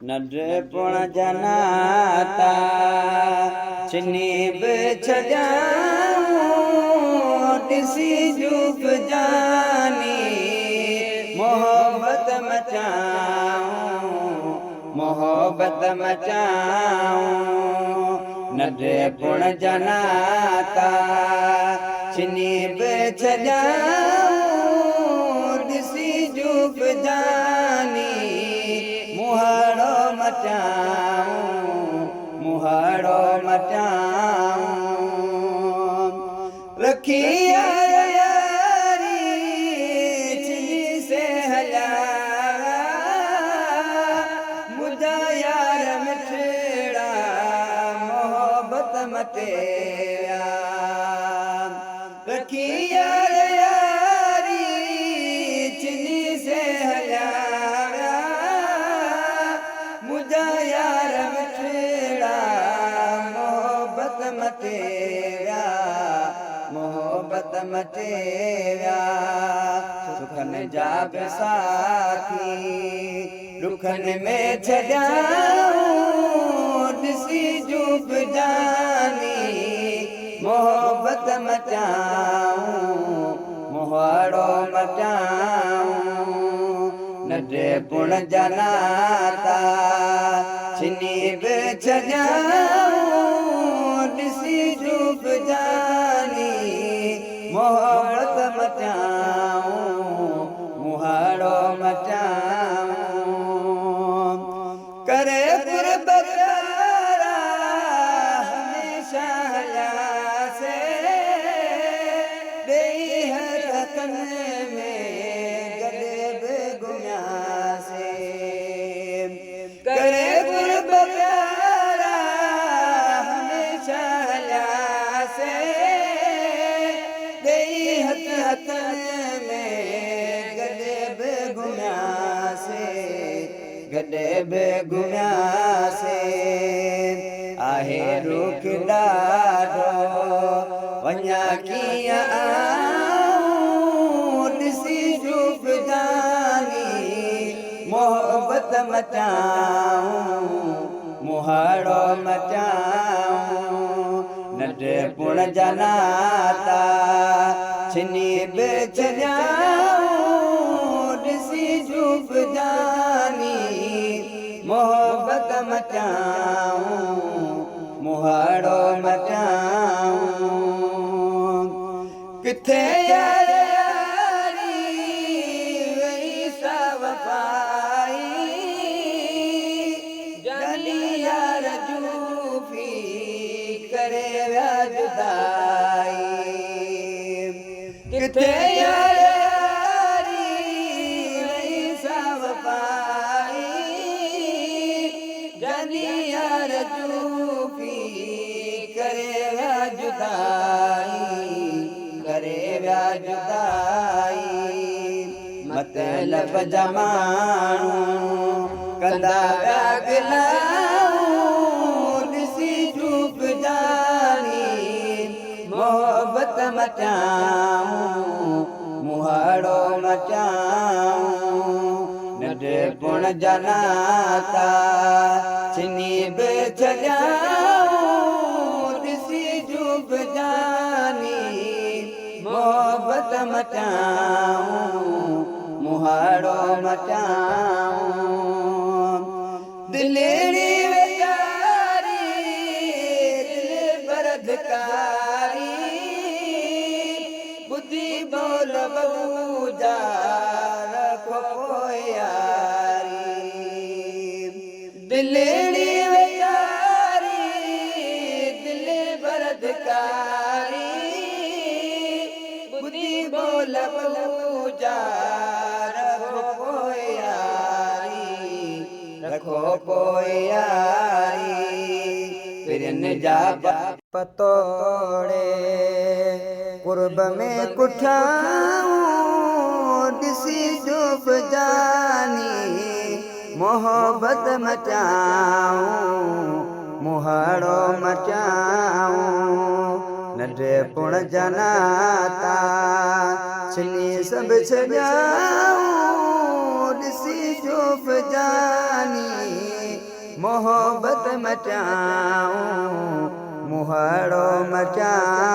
नंढपुण जनाता चिनी बिछजाऊं ॾिसी जूब जानी मोहब्बत मचाऊं नंढपुण जनाता चिनी बिछजाऊं ॾिसी जूब जानी मुहाड़ो मचाऊं रखी यारी चिनी से हला मुझा यार मिठड़ा मोहब्बत मटेया रखी यारी चिनी से हला मोहब्बत मटेया सुखन जा साथी दुखन में छजाऊं ॾिसी जूब जानी मोहब्बत मचाऊं मुहाड़ो मचाऊं नंढपुण जनाता चिनी बिछजाऊं ॾिसी जूब जानी मोहब्बत मचाऊं मुहाड़ो मचाऊं करे कुर्बत हमेशा हया से ॾेई हथन में गले बेगुनिया से करे कुर्बत गले बेगुनिया से आहे रुख ॾाढो वञा कीअं आऊं ॾिसी जूब जानी मोहब्बत मचाऊं मुहाड़ो मचाऊं नंढपुण जनाता चिनी बिछजाऊं ॾिसी जूब जानी मोहब्बत मचाऊं मुहाड़ो मचाऊं किथे यारी वही सा वफाई जानी यार जूफी करे विया जुदाई किथे मतलब जमानू कंदा गिलाऊं ॾिसी जूब जानी मोहब्बत मचाऊं मुहाड़ो मचाऊं नंढपुण जनाता चिनी बिछजाऊं ॾिसी जूब जानी मोहब्बत मचाऊं मुहाड़ो मचाऊं दिलेरी वेचारी दिल बरदकारी बुद्धि बोल बबूजा रखो पोइ यारी दिलेरी वेचारी दिल बरदकारी बुद्धि बोल बबूजा रखो पोइ यारी फिरन जा पतोड़े कुर्ब में कुठाऊं ॾिसी जूब जानी मोहब्बत मचाऊं मुहाड़ो मचाऊं नंढपुण जनाता चिनी सब छॾाऊं ॾिसी जूब जानी मोहब्बत मचाऊं मुहाड़ो मचाऊं